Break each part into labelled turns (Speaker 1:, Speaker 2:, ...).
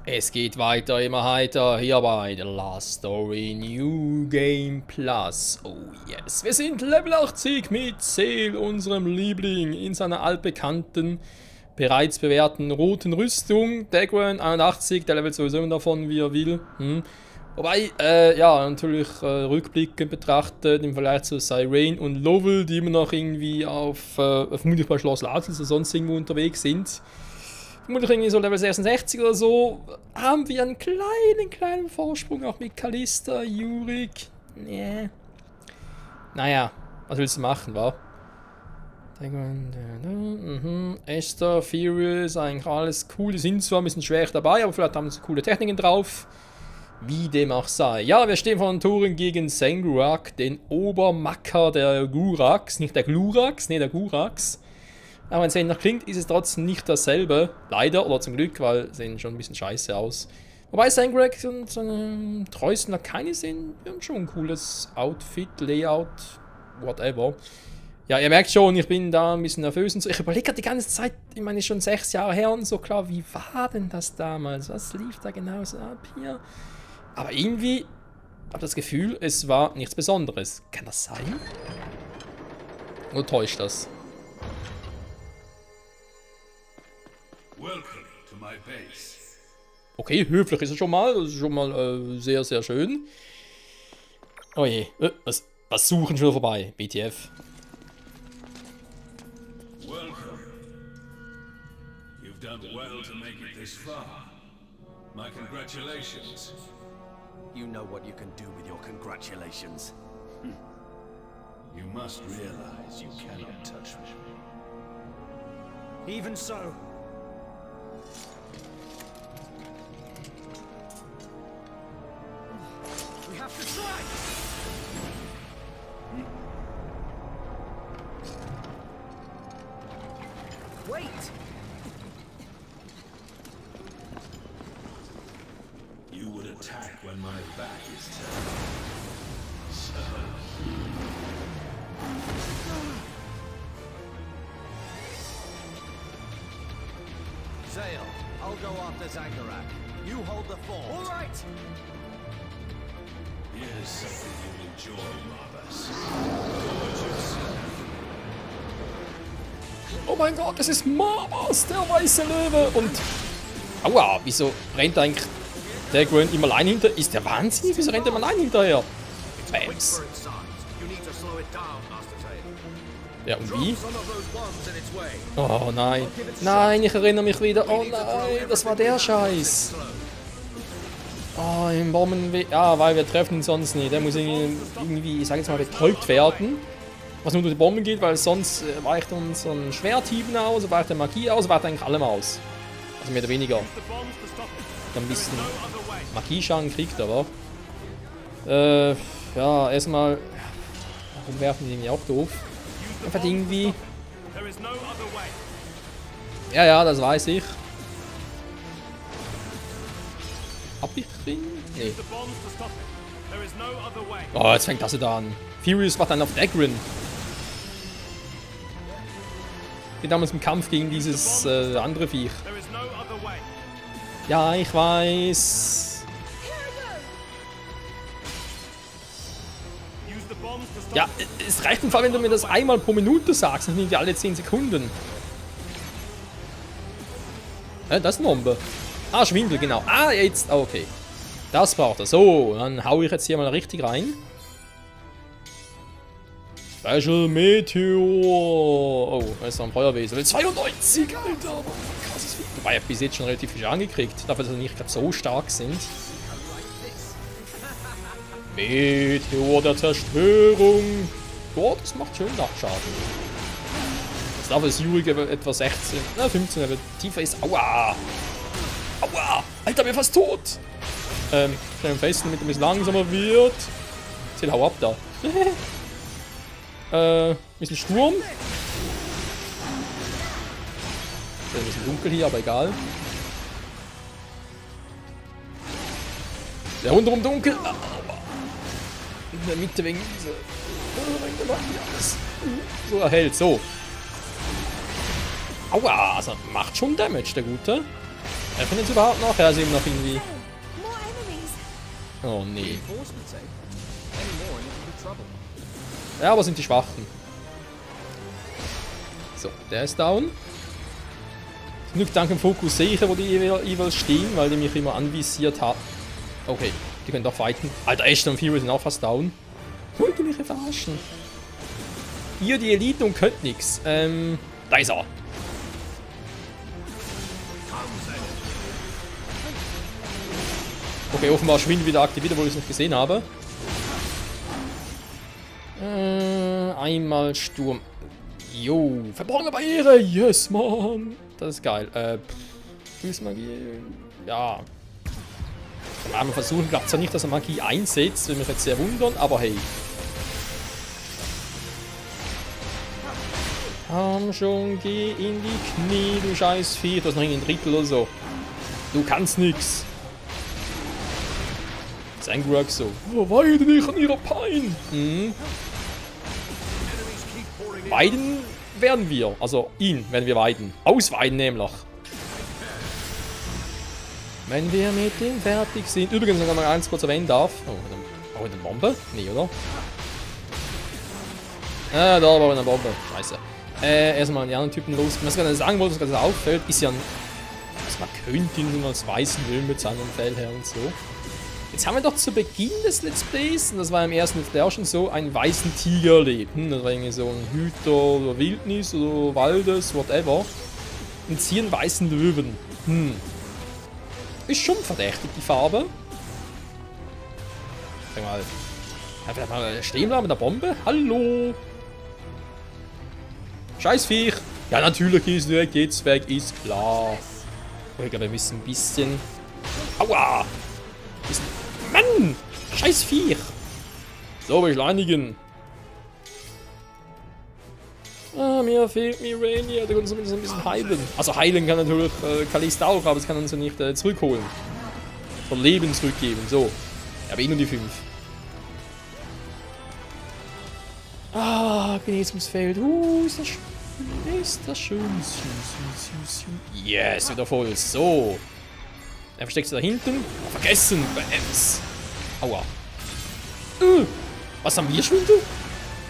Speaker 1: Es geht weiter, immer heiter, hier bei The Last Story New Game Plus. Oh yes, wir sind Level 80 mit Seel, unserem Liebling, in seiner altbekannten, bereits bewährten roten Rüstung. Dagran 81, der levelt sowieso davon, wie er will. Wobei, ja, natürlich rückblickend betrachtet, im Vergleich zu Cyrene und Lovell, die immer noch irgendwie auf vermutlich bei Schloss Lazels oder sonst irgendwo unterwegs sind. Vermutlich irgendwie so Level 66 oder so, haben wir einen kleinen Vorsprung auch mit Kalista, Jurik. Nee. Naja, was willst du machen, wa? Esther, Furious, eigentlich alles cool. Die sind zwar ein bisschen schwer dabei, aber vielleicht haben sie coole Techniken drauf. Wie dem auch sei. Ja, wir stehen vor den Toren gegen Sengurak, den Obermacker der Guraks. Nicht der Gluraks, nee, der Guraks. Aber wenn es nach klingt, ist es trotzdem nicht dasselbe. Leider, oder zum Glück, weil sie sehen schon ein bisschen scheiße aus. Wobei Sengurak und seine treuesten Lakaien sind schon ein cooles Outfit, Layout, whatever. Ja, ihr merkt schon, ich bin da ein bisschen nervös und so. Ich überlege die ganze Zeit, ich meine, schon 6 Jahre her und so, klar, wie war denn das damals? Was lief da genau so ab hier? Aber irgendwie habe das Gefühl, es war nichts Besonderes. Kann das sein? Oder täuscht das? Okay, höflich ist er schon mal. Das ist schon mal sehr, sehr schön. Oh je, was suchen schon vorbei? BTF.
Speaker 2: Welcome. You've done well to make it this far. My congratulations.
Speaker 3: You know what you can do with your congratulations.
Speaker 2: You must realize you cannot touch me.
Speaker 3: Even so. We have to try! Wait!
Speaker 2: You would attack when my back is turned. So...
Speaker 3: Zale, I'll go after Zangarak. You hold the fort. All right!
Speaker 2: Here's something you'll enjoy, Marvus. Gorgeous.
Speaker 1: Oh mein Gott, das ist Marvus, der weiße Löwe. Und... Aua, wieso rennt eigentlich Dagran immer allein hinter? Ist der wahnsinnig? Wieso rennt er immer allein hinterher? Bams. Ja, und wie? Oh nein. Nein, ich erinnere mich wieder. Oh nein, das war der Scheiß. Oh, im Bomben... Ja, weil wir treffen ihn sonst nicht. Der muss irgendwie, ich sag jetzt mal, betäubt werden. Was nur durch die Bomben geht, weil sonst weicht uns ein Schwerthieben aus, weicht der Magie aus, weicht eigentlich allem aus. Also mehr oder weniger. Ein bisschen Magieschaden kriegt, aber. Ja, erstmal. Warum werfen die mich auch doof? Einfach irgendwie. Ja, das weiß ich. Hab ich ihn? Nee. Oh, jetzt fängt das da an. Furious macht dann auf Dagran. Wie damals im Kampf gegen dieses andere Viech. Ja, ich weiß. Ja, es reicht im Fall, wenn du mir das einmal pro Minute sagst, und nicht alle 10 Sekunden. Das ist eine Bombe. Ah, Schwindel, genau. Ah, jetzt, okay. Das braucht er. So, dann hau ich jetzt hier mal richtig rein. Special Meteor. Oh, da ist noch ein Feuerwesen. 92, Alter. Krasses Vieh. Wobei er bis jetzt schon relativ viel Schaden gekriegt. Dafür, dass sie nicht gerade so stark sind. Meteor der Zerstörung. Boah, das macht schön Nachschaden. Jetzt darf es Jurik etwa 16, 15, aber tiefer ist. Aua. Aua. Alter, wir fast tot. Schnell am Festen, damit er ein bisschen langsamer wird. Zähl, hau ab da. Ein bisschen Sturm. Ein bisschen dunkel hier, aber egal. Der rundherum dunkel. In der Mitte wegen dieser. So erhält. So. Aua, also macht schon Damage, der Gute. Er findet es überhaupt noch? Er ist eben noch irgendwie.
Speaker 4: More enemies.
Speaker 1: Oh nee.
Speaker 3: Reinforcements, eh? Any more and it'll be trouble.
Speaker 1: Ja, aber sind die Schwachen. So, der ist down. Zum Glück dank dem Fokus sehe ich, wo die jeweils stehen, weil die mich immer anvisiert haben. Okay, die können doch fighten. Alter, Ashton und Fury sind auch fast down. Wollt ihr mich verarschen? Ihr, die Elite, und könnt nix. Da ist er. Okay, offenbar Schwind wieder aktiviert, obwohl ich es nicht gesehen habe. Einmal Sturm. Jo, verbrochene Barriere. Yes, Mann. Das ist geil. Magie. Ja. Kann man versuchen, klappt es ja nicht, dass er Magie einsetzt. Würde mich jetzt sehr wundern, aber hey. Komm schon, geh in die Knie, du scheiß Vieh. Du hast noch ein Drittel oder so. Du kannst nix. Zangurak so. Oh, weide dich an ihrer Pein. Weiden werden wir. Also ihn werden wir weiden. Ausweiden nämlich. Wenn wir mit ihm fertig sind. Übrigens, wenn man eins kurz erwähnen darf. Oh, eine Bombe? Nee, oder? Da war eine Bombe. Scheiße. Erstmal die anderen Typen los. Was ich gerade sagen wollte, was gerade auffällt, ist ja ein. Was man könnte ihn als weißen Öl mit seinem Fellherr und so. Jetzt haben wir doch zu Beginn des Let's Plays, und das war im ersten Let's Play auch schon so, einen weißen Tiger erlebt. Das war irgendwie so ein Hüter oder Wildnis oder Waldes, whatever. Und hier einen weißen Löwen. Ist schon verdächtig, die Farbe. Sag mal. Vielleicht mal stehen bleiben mit der Bombe. Hallo! Scheiß Viech! Ja, natürlich ist weg, geht's weg, ist klar. Ich glaube, wir müssen ein bisschen. Aua! Mann! Scheiß Viech! So, beschleunigen. Mir fehlt Mirania, der kann uns zumindest ein bisschen heilen. Also heilen kann natürlich Kalista auch, aber das kann uns ja nicht zurückholen. Oder Leben zurückgeben, so. Aber eh nur die 5. Genesungsfeld. Ist das schön. Ist das schön. Yes, wieder voll. So. Er versteckt sich da hinten. Oh, vergessen. Bams. Aua. Was haben wir schon?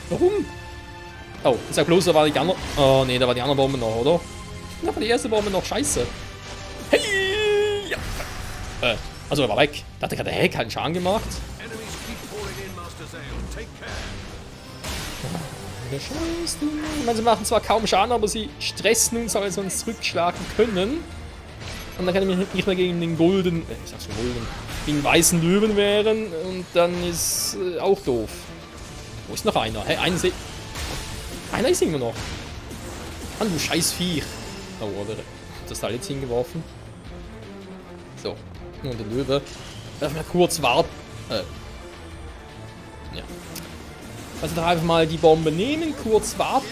Speaker 1: Warum? Oh, ist ja bloß, da war die andere. Oh ne, da war die andere Bombe noch, oder? Da war die erste Bombe noch. Scheiße. Hey! Ja. Also er war weg. Da hat er gerade keinen Schaden gemacht. Der Scheiß, du. Ich meine, sie machen zwar kaum Schaden, aber sie stressen uns, weil sie uns zurückschlagen können. Und dann kann ich mich nicht mehr gegen den golden. Ich sag's schon golden. Gegen den weißen Löwen wehren. Und dann ist auch doof. Wo ist noch einer? Hey, einer ist immer noch. Mann, du scheiß Viech. Oh, oder? Das Teil jetzt hingeworfen. So. Und der Löwe. Darf mal kurz warten. Ja. Also da einfach mal die Bombe nehmen, kurz warten.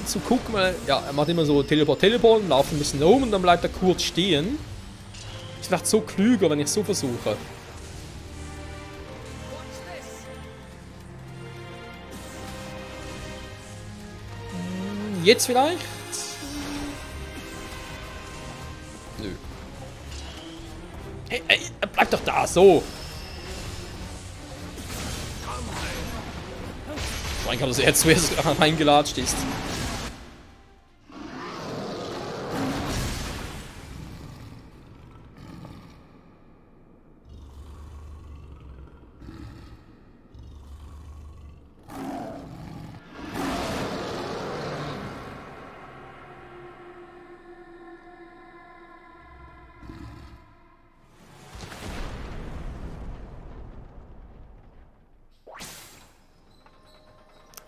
Speaker 1: Zu gucken, weil, ja, er macht immer so Teleport, lauft ein bisschen rum und dann bleibt er kurz stehen. Ich dachte so klüger, wenn ich es so versuche. Jetzt vielleicht? Nö. Hey, bleib doch da, so. Ich glaube, dass er zuerst reingelatscht ist.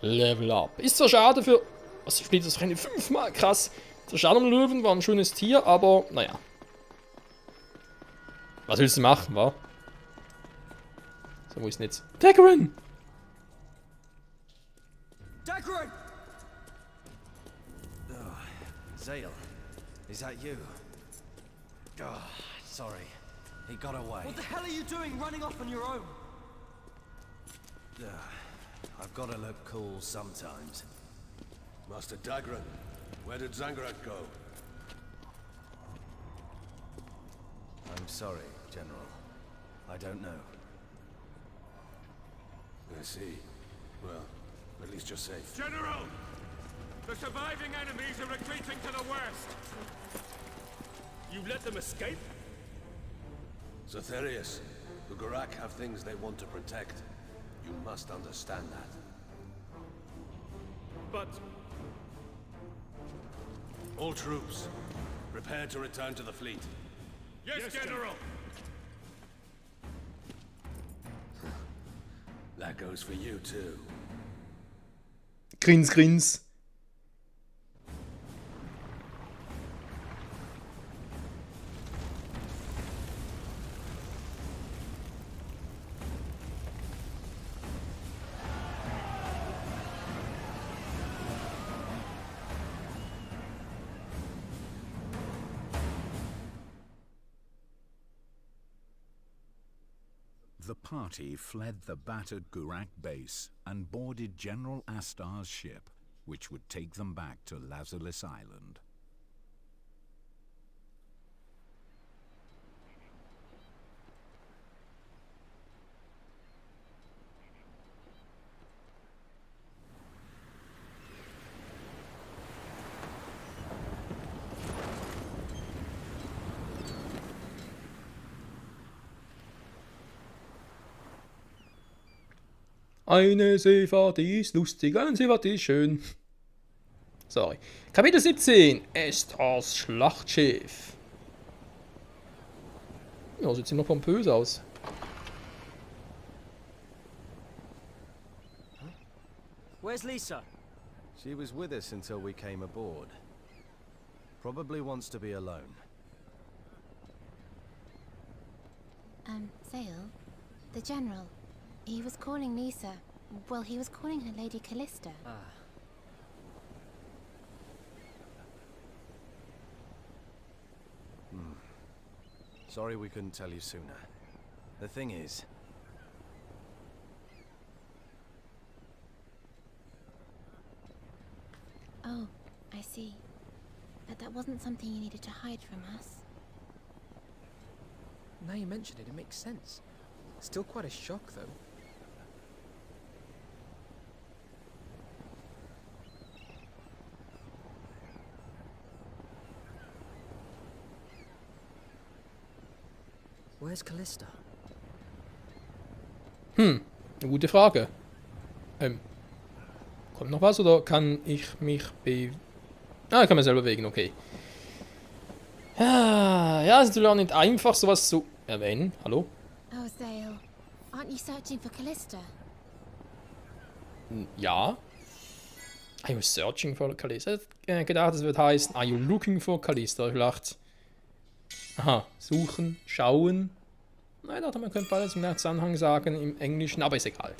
Speaker 1: Level up. Ist zwar schade für. Was spielt das Rennen 5-mal? Krass. Der Schadenlöwen war ein schönes Tier, aber naja. Was willst du machen, wa? So, wo ist denn jetzt? Daggerin!
Speaker 3: Daggerin! Oh, Zale, is that you? Oh, sorry. He got away.
Speaker 5: What the hell are you doing running off on your own?
Speaker 3: I've got to look cool sometimes.
Speaker 2: Master Daggerin, where did Zangurak go?
Speaker 3: I'm sorry, General. I don't know.
Speaker 2: I see. Well, at least you're safe.
Speaker 4: General! The surviving enemies are retreating to the west! You let them escape?
Speaker 2: Zotherius, the Gurak have things they want to protect. You must understand that.
Speaker 4: But
Speaker 2: All troops, prepare to return to the fleet.
Speaker 4: yes, General!
Speaker 2: That goes for you too.
Speaker 1: Grins, grins.
Speaker 6: The party fled the battered Gurak base and boarded General Astar's ship, which would take them back to Lazulis Island.
Speaker 1: Eine Seefahrt ist lustig, eine Seefahrt ist schön. Sorry. Kapitel 17. Estars Schlachtschiff. Ja, sieht ziemlich pompös aus.
Speaker 5: Where's Lisa?
Speaker 3: She was with us until we came aboard. Probably wants to be alone.
Speaker 7: Zale, the General, he was calling Lisa. Well, he was calling her Lady Callista.
Speaker 3: Sorry we couldn't tell you sooner. The thing is...
Speaker 7: Oh, I see. But that wasn't something you needed to hide from us.
Speaker 8: Now you mention it, it makes sense. Still quite a shock, though. Where's Callista?
Speaker 1: Eine gute Frage. Kommt noch was oder kann ich mich ich kann mich selber bewegen, okay. Ja, es ist natürlich auch nicht einfach, sowas zu erwähnen. Hallo?
Speaker 7: Oh, Zale, aren't you searching for Callista?
Speaker 1: Ja. Are you searching for Callista? Ich hätte gedacht, es wird heißen, are you looking for Callista? Ich dachte, aha, suchen, schauen. Nein, ich dachte, man könnte beides im Zusammenhang sagen im Englischen, aber ist egal.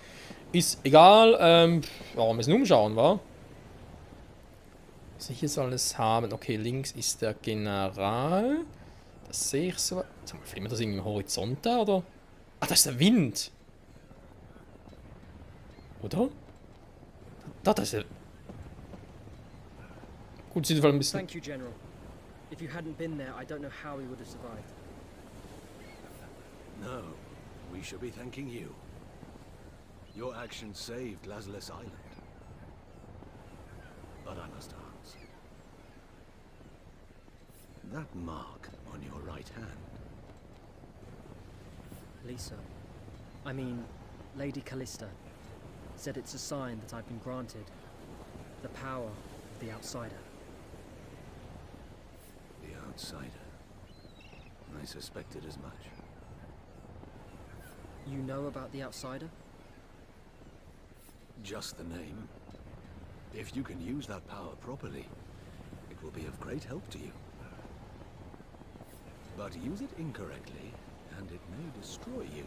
Speaker 1: Ist egal, wir müssen umschauen, wa? Was ich jetzt alles haben. Okay, links ist der General. Das sehe ich so. Sag mal, flimmert das irgendwie im Horizont da, oder? Ah, das ist der Wind. Oder? Das ist der... Gut, sieht auf jeden Fall ein bisschen...
Speaker 5: Thank you, General. If you hadn't been there, I don't know how we would have survived.
Speaker 2: No, we should be thanking you. Your actions saved Lazulis Island. But I must ask. That mark on your right hand.
Speaker 5: Lisa. I mean, Lady Callista. Said it's a sign that I've been granted the power of the Outsider.
Speaker 2: The Outsider. I suspected as much.
Speaker 5: You know about the Outsider?
Speaker 2: Just the name. If you can use that power properly, it will be of great help to you. But use it incorrectly, and it may destroy you.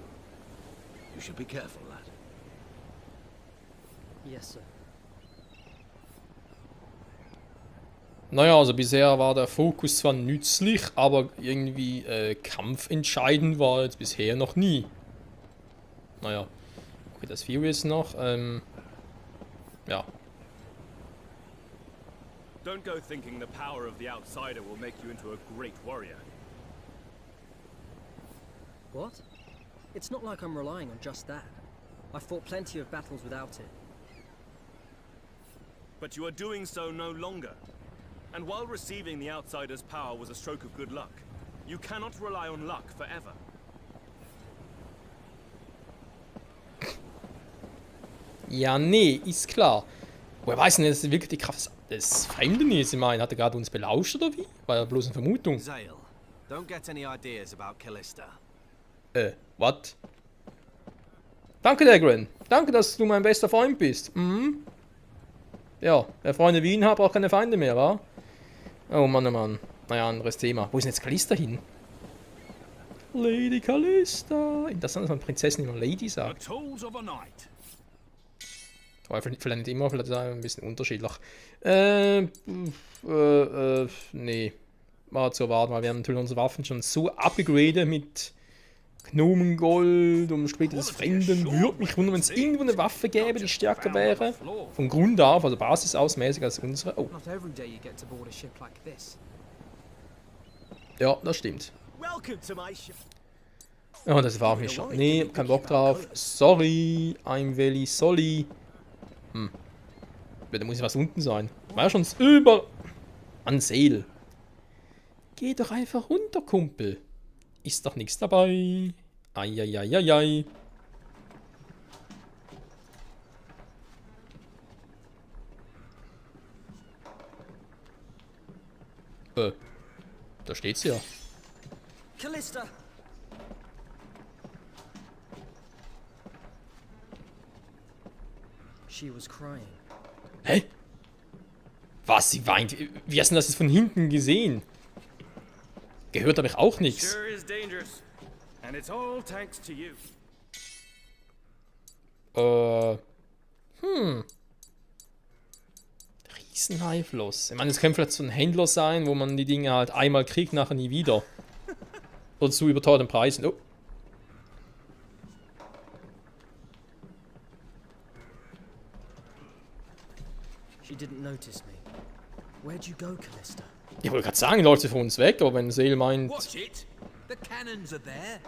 Speaker 2: You should be careful, lad.
Speaker 5: Yes, sir.
Speaker 1: Naja, also bisher war der Fokus zwar nützlich, aber irgendwie kampfentscheidend war jetzt bisher noch nie. Naja, okay, das Furious noch, ja.
Speaker 4: don't go thinking the power of the Outsider will make you into a great warrior.
Speaker 5: What? It's not like I'm relying on just that. I've fought plenty of battles without it.
Speaker 9: But you are doing so no longer. And while receiving the Outsider's power was a stroke of good luck, you cannot rely on luck forever.
Speaker 1: Ja, nee, ist klar. Woher weiß denn, dass es wirklich die Kraft des Fremden ist? Ich meine, hat er gerade uns belauscht oder wie? War ja bloß eine Vermutung.
Speaker 3: Zale, don't get any ideas about Callista.
Speaker 1: What? Danke, Dagran. Danke, dass du mein bester Freund bist. Mhm. Ja, wer Freunde wie ihn hat, braucht keine Feinde mehr, wa? Oh Mann, oh Mann. Naja, anderes Thema. Wo ist denn jetzt Callista hin? Lady Callista. Interessant, dass man Prinzessin immer Lady sagt.
Speaker 6: Tools of a knight.
Speaker 1: Vielleicht nicht immer, vielleicht ist es ein bisschen unterschiedlich. Nee. Mal zu erwarten, weil wir haben natürlich unsere Waffen schon so abgegradet mit Gnomengold und später des Fremden. Würde mich wundern, wenn es irgendwo eine Waffe gäbe, die stärker wäre. Von Grund auf, also basisausmäßig als unsere. Oh.
Speaker 8: Not every day you get to board a ship like this.
Speaker 1: Ja, das stimmt.
Speaker 3: Welcome to my ship.
Speaker 1: Ja, das war mir schon. Nee, kein Bock drauf. Sorry, I'm very sorry. Da muss ja was unten sein. War ja schon über an Seel. Geh doch einfach runter, Kumpel. Ist doch nichts dabei. Eieieiei. Da steht's ja.
Speaker 5: Callista! She was crying.
Speaker 1: Hä? Was? Sie weint? Wie hast du das jetzt von hinten gesehen? Gehört habe ich auch nichts.
Speaker 9: Sure is dangerous. And it's all thanks to you.
Speaker 1: Riesenhaifloss. Ich meine, es könnte vielleicht so ein Händler sein, wo man die Dinge halt einmal kriegt, nachher nie wieder. Oder zu überteuerten Preisen. Oh.
Speaker 5: She didn't notice me. Where'd you go, Callista?
Speaker 1: Ich wollte gerade sagen, läuft sie von uns weg, aber wenn Seel meint...
Speaker 8: Watch it! The cannons are there.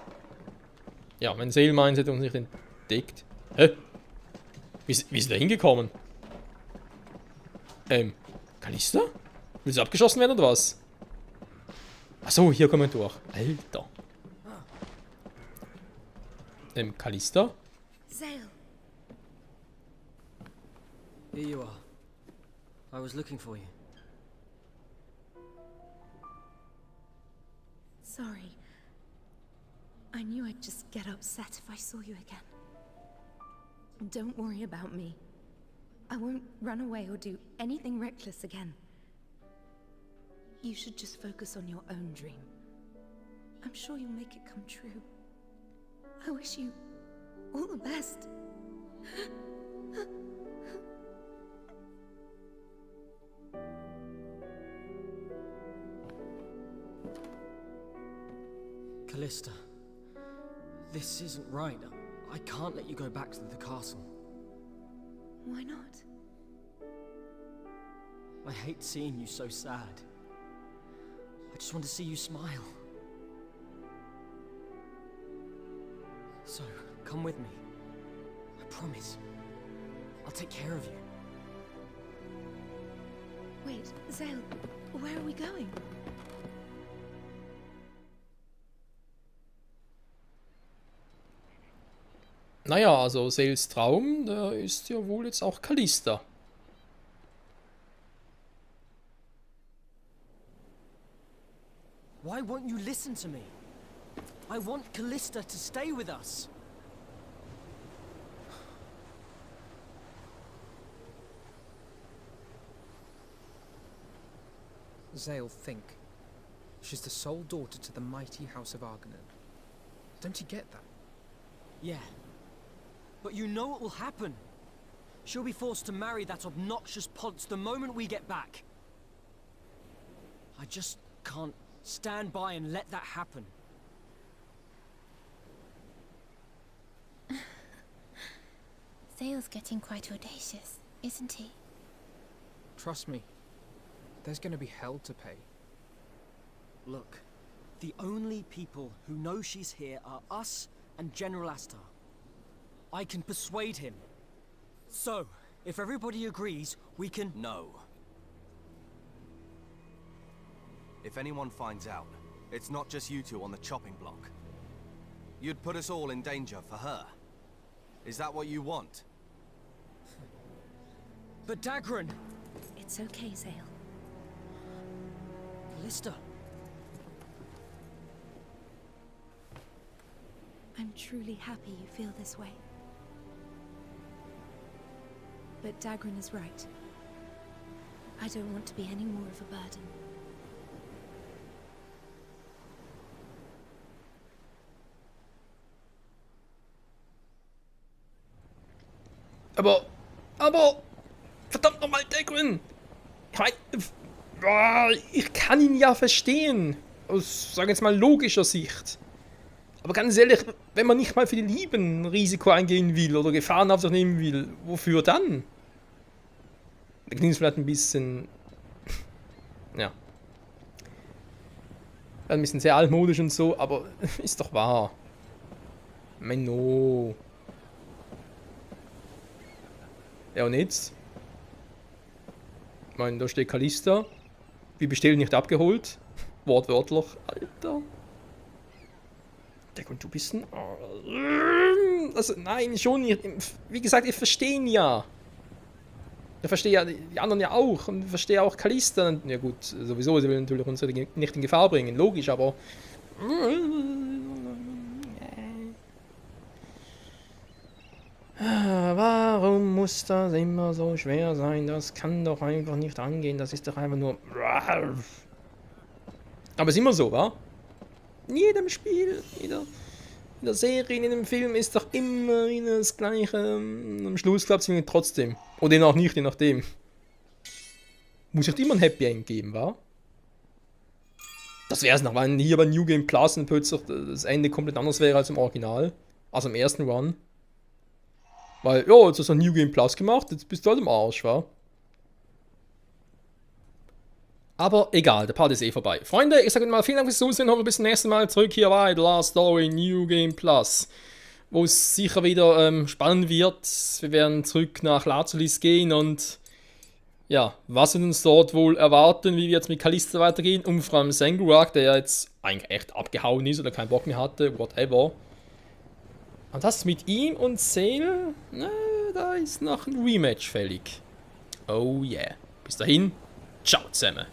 Speaker 1: Ja, wenn Seel meint, sie hätte uns nicht entdeckt. Hä? Wie ist sie da hingekommen? Callista? Will sie abgeschossen werden oder was? Achso, hier kommen wir durch. Alter. Callista?
Speaker 7: Zale.
Speaker 5: Here you are. I was looking for you.
Speaker 7: Sorry. I knew I'd just get upset if I saw you again. Don't worry about me. I won't run away or do anything reckless again. You should just focus on your own dream. I'm sure you'll make it come true. I wish you all the best.
Speaker 5: Callista, this isn't right. I can't let you go back to the castle.
Speaker 7: Why not?
Speaker 5: I hate seeing you so sad. I just want to see you smile. So, come with me. I promise. I'll take care of you.
Speaker 7: Wait, Zale, where are we going?
Speaker 1: Naja, also Sales Traum, da ist ja wohl jetzt auch Callista.
Speaker 5: Why won't you listen to me? I want Callista to stay with us.
Speaker 8: Zale, think. She's the sole daughter to the mighty House of Argonaut. Don't you get that?
Speaker 5: Yeah. But you know what will happen. She'll be forced to marry that obnoxious Ponce the moment we get back. I just can't stand by and let that happen.
Speaker 7: Zale's getting quite audacious, isn't he?
Speaker 8: Trust me. There's gonna be hell to pay.
Speaker 5: Look, The only people who know she's here are us and General Astar. I can persuade him. So, if everybody agrees, we can...
Speaker 3: No. If anyone finds out, it's not just you two on the chopping block. You'd put us all in danger for her. Is that what you want?
Speaker 5: But Dagran!
Speaker 7: It's okay, Zale.
Speaker 5: Lister.
Speaker 7: I'm truly happy you feel this way. But Dagran is right. I don't want to be any more of a burden.
Speaker 1: Aber, verdammt nochmal, Dagran! Ich kann ihn ja verstehen. Aus, sagen wir jetzt mal, logischer Sicht. Aber ganz ehrlich, wenn man nicht mal für die Lieben ein Risiko eingehen will oder Gefahren auf sich nehmen will, wofür dann? Da klingt es vielleicht ein bisschen... ja. Ein bisschen sehr altmodisch und so, aber ist doch wahr. Menno. Ja, und jetzt? Ich meine, da steht Callista. Wie bestellt, nicht abgeholt. Wortwörtlich. Alter. Und du bist ein... Also, nein, schon nicht. Wie gesagt, ich verstehe ihn ja. Ich verstehe ja die anderen ja auch. Und ich verstehe auch Callista. Ja gut, sowieso, sie will natürlich uns nicht in Gefahr bringen. Logisch, aber... Warum muss das immer so schwer sein? Das kann doch einfach nicht angehen. Das ist doch einfach nur... Aber es ist immer so, wa? In jedem Spiel, in der Serie, in dem Film ist doch immer das Gleiche. Am Schluss klappt es trotzdem. Oder auch nicht, je nachdem. Muss es immer ein Happy End geben, wa? Das wäre es noch, wenn hier bei New Game Plus und plötzlich das Ende komplett anders wäre als im Original. Also im ersten Run. Weil, ja, jetzt hast du ein New Game Plus gemacht, jetzt bist du halt im Arsch, wa? Aber egal, der Part ist eh vorbei. Freunde, ich sage mal vielen Dank fürs Zusehen. Hoffentlich bis zum nächsten Mal zurück hier bei The Last Story New Game Plus. Wo es sicher wieder spannend wird. Wir werden zurück nach Lazulis gehen und ja, was wird uns dort wohl erwarten, wie wir jetzt mit Callista weitergehen und vor allem Sangurak, der ja jetzt eigentlich echt abgehauen ist oder keinen Bock mehr hatte, whatever. Und das mit ihm und Zale, da ist noch ein Rematch fällig. Oh yeah. Bis dahin, ciao zusammen.